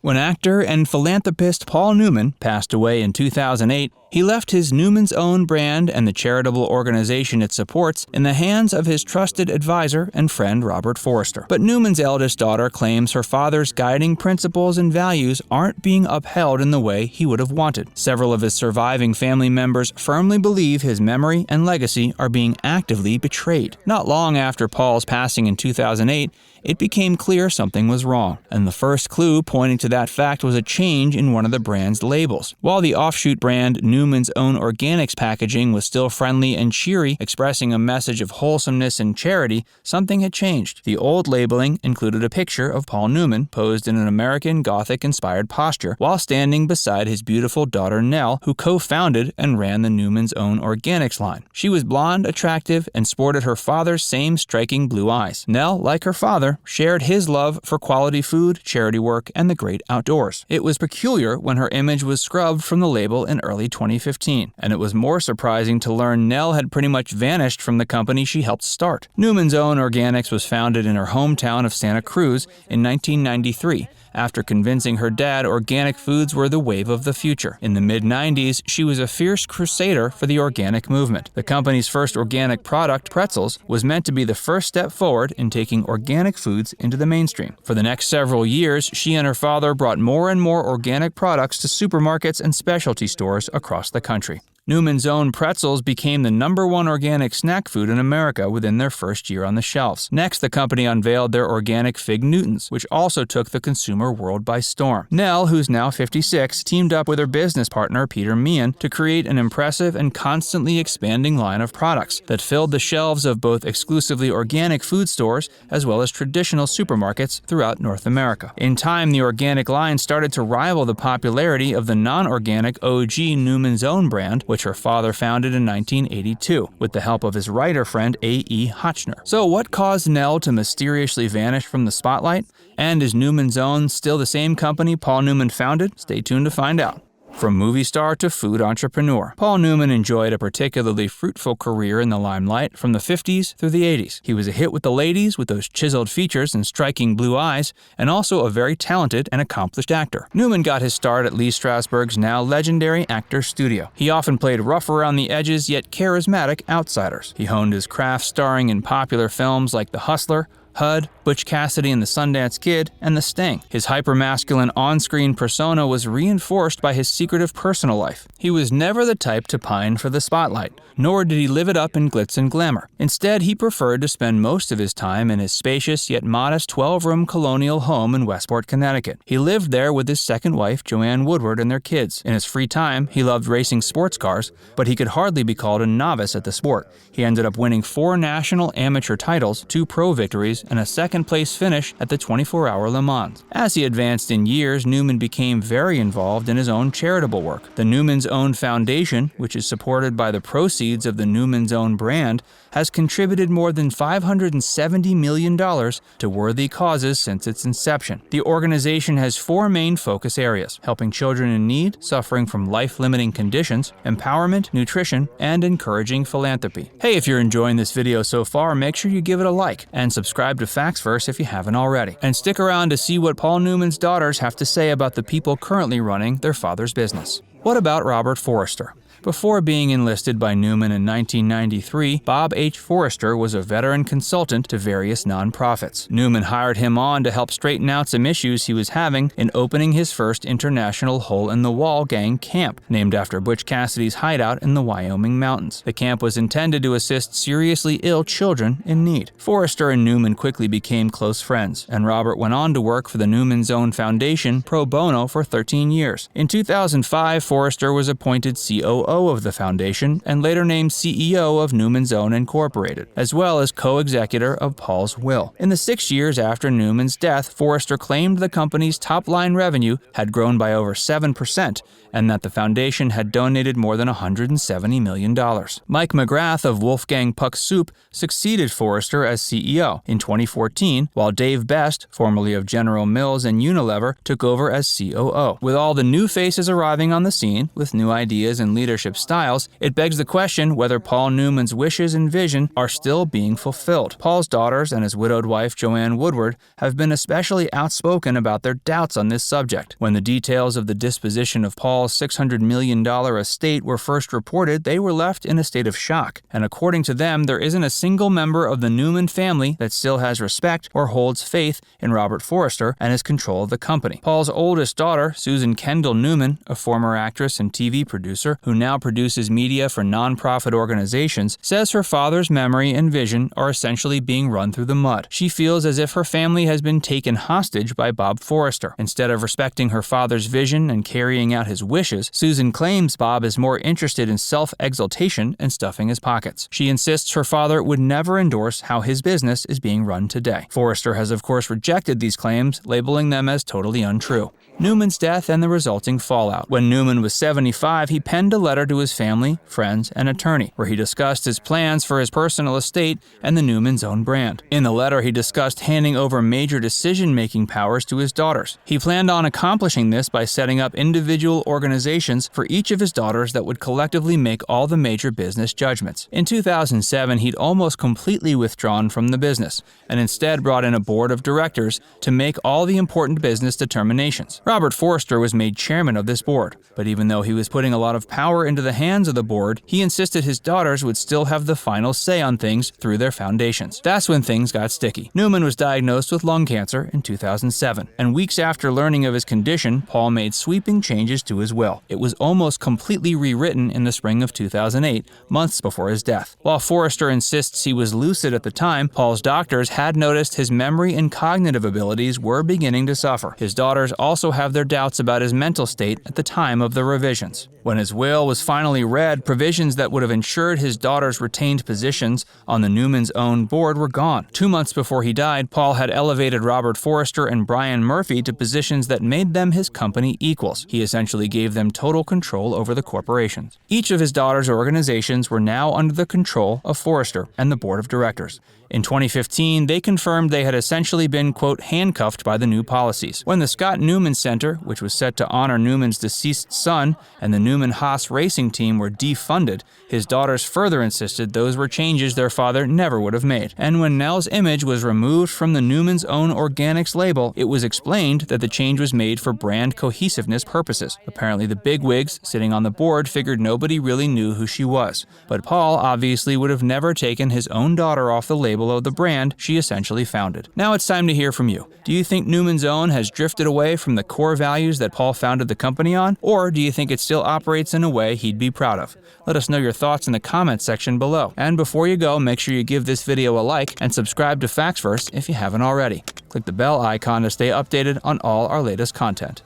When actor and philanthropist Paul Newman passed away in 2008, he left his Newman's Own brand and the charitable organization it supports in the hands of his trusted advisor and friend Robert Forrester. But Newman's eldest daughter claims her father's guiding principles and values aren't being upheld in the way he would have wanted. Several of his surviving family members firmly believe his memory and legacy are being actively betrayed. Not long after Paul's passing in 2008, it became clear something was wrong, and the first clue pointing to that fact was a change in one of the brand's labels. While the offshoot brand Newman's Own Organics packaging was still friendly and cheery, expressing a message of wholesomeness and charity, something had changed. The old labeling included a picture of Paul Newman posed in an American Gothic-inspired posture while standing beside his beautiful daughter Nell, who co-founded and ran the Newman's Own Organics line. She was blonde, attractive, and sported her father's same striking blue eyes. Nell, like her father, shared his love for quality food, charity work, and the great outdoors. It was peculiar when her image was scrubbed from the label in early 2015, and it was more surprising to learn Nell had pretty much vanished from the company she helped start. Newman's Own Organics was founded in her hometown of Santa Cruz in 1993, after convincing her dad organic foods were the wave of the future. In the mid-90s, she was a fierce crusader for the organic movement. The company's first organic product, pretzels, was meant to be the first step forward in taking organic foods into the mainstream. For the next several years, she and her father brought more and more organic products to supermarkets and specialty stores across the country. Newman's Own pretzels became the #1 organic snack food in America within their first year on the shelves. Next, the company unveiled their organic Fig Newtons, which also took the consumer world by storm. Nell, who's now 56, teamed up with her business partner Peter Meehan to create an impressive and constantly expanding line of products that filled the shelves of both exclusively organic food stores as well as traditional supermarkets throughout North America. In time, the organic line started to rival the popularity of the non-organic OG Newman's Own brand, which her father founded in 1982, with the help of his writer friend A.E. Hotchner. So what caused Nell to mysteriously vanish from the spotlight? And is Newman's Own still the same company Paul Newman founded? Stay tuned to find out. From movie star to food entrepreneur, Paul Newman enjoyed a particularly fruitful career in the limelight from the 50s through the 80s. He was a hit with the ladies with those chiseled features and striking blue eyes, and also a very talented and accomplished actor. Newman got his start at Lee Strasberg's now legendary Actors Studio. He often played rough around the edges yet charismatic outsiders. He honed his craft starring in popular films like The Hustler, HUD, Butch Cassidy and the Sundance Kid, and The Sting. His hypermasculine on-screen persona was reinforced by his secretive personal life. He was never the type to pine for the spotlight, nor did he live it up in glitz and glamour. Instead, he preferred to spend most of his time in his spacious yet modest 12-room colonial home in Westport, Connecticut. He lived there with his second wife, Joanne Woodward, and their kids. In his free time, he loved racing sports cars, but he could hardly be called a novice at the sport. He ended up winning 4 national amateur titles, 2 pro victories, and a second-place finish at the 24-hour Le Mans. As he advanced in years, Newman became very involved in his own charitable work. The Newman's Own Foundation, which is supported by the proceeds of the Newman's Own brand, has contributed more than $570 million to worthy causes since its inception. The organization has 4 main focus areas: helping children in need, suffering from life-limiting conditions, empowerment, nutrition, and encouraging philanthropy. Hey, if you're enjoying this video so far, make sure you give it a like and subscribe to Factsverse if you haven't already. And stick around to see what Paul Newman's daughters have to say about the people currently running their father's business. What about Robert Forrester? Before being enlisted by Newman in 1993, Bob H. Forrester was a veteran consultant to various nonprofits. Newman hired him on to help straighten out some issues he was having in opening his first international hole-in-the-wall gang camp, named after Butch Cassidy's hideout in the Wyoming mountains. The camp was intended to assist seriously ill children in need. Forrester and Newman quickly became close friends, and Robert went on to work for the Newman's Own Foundation pro bono for 13 years. In 2005, Forrester was appointed COO of the foundation and later named CEO of Newman's Own Incorporated, as well as co-executor of Paul's will. In the 6 years after Newman's death, Forrester claimed the company's top-line revenue had grown by over 7% and that the foundation had donated more than $170 million. Mike McGrath of Wolfgang Puck Soup succeeded Forrester as CEO in 2014, while Dave Best, formerly of General Mills and Unilever, took over as COO. With all the new faces arriving on the scene, with new ideas and leadership leadership styles, it begs the question whether Paul Newman's wishes and vision are still being fulfilled. Paul's daughters and his widowed wife, Joanne Woodward, have been especially outspoken about their doubts on this subject. When the details of the disposition of Paul's $600 million estate were first reported, they were left in a state of shock. And according to them, there isn't a single member of the Newman family that still has respect or holds faith in Robert Forrester and his control of the company. Paul's oldest daughter, Susan Kendall Newman, a former actress and TV producer who now produces media for nonprofit organizations, says her father's memory and vision are essentially being run through the mud. She feels as if her family has been taken hostage by Bob Forrester. Instead of respecting her father's vision and carrying out his wishes, Susan claims Bob is more interested in self-exaltation and stuffing his pockets. She insists her father would never endorse how his business is being run today. Forrester has of course rejected these claims, labeling them as totally untrue. Newman's death and the resulting fallout. When Newman was 75, he penned a letter to his family, friends, and attorney, where he discussed his plans for his personal estate and the Newman's own brand. In the letter, he discussed handing over major decision-making powers to his daughters. He planned on accomplishing this by setting up individual organizations for each of his daughters that would collectively make all the major business judgments. In 2007, he'd almost completely withdrawn from the business, and instead brought in a board of directors to make all the important business determinations. Robert Forrester was made chairman of this board, but even though he was putting a lot of power into the hands of the board, he insisted his daughters would still have the final say on things through their foundations. That's when things got sticky. Newman was diagnosed with lung cancer in 2007, and weeks after learning of his condition, Paul made sweeping changes to his will. It was almost completely rewritten in the spring of 2008, months before his death. While Forrester insists he was lucid at the time, Paul's doctors had noticed his memory and cognitive abilities were beginning to suffer. His daughters also have their doubts about his mental state at the time of the revisions. When his will was finally read, provisions that would have ensured his daughters retained positions on the Newman's own board were gone. 2 months before he died, Paul had elevated Robert Forrester and Brian Murphy to positions that made them his company equals. He essentially gave them total control over the corporations. Each of his daughters' organizations were now under the control of Forrester and the board of directors. In 2015, they confirmed they had essentially been, quote, handcuffed by the new policies. When the Scott Newman Center, which was set to honor Newman's deceased son, and the Newman Haas Racing team were defunded, his daughters further insisted those were changes their father never would have made. And when Nell's image was removed from the Newman's own organics label, it was explained that the change was made for brand cohesiveness purposes. Apparently the bigwigs sitting on the board figured nobody really knew who she was. But Paul obviously would have never taken his own daughter off the label of the brand she essentially founded. Now it's time to hear from you. Do you think Newman's Own has drifted away from the core values that Paul founded the company on? Or do you think it still operates in a way he'd be proud of? Let us know your thoughts in the comments section below. And before you go, make sure you give this video a like and subscribe to FactsVerse if you haven't already. Click the bell icon to stay updated on all our latest content.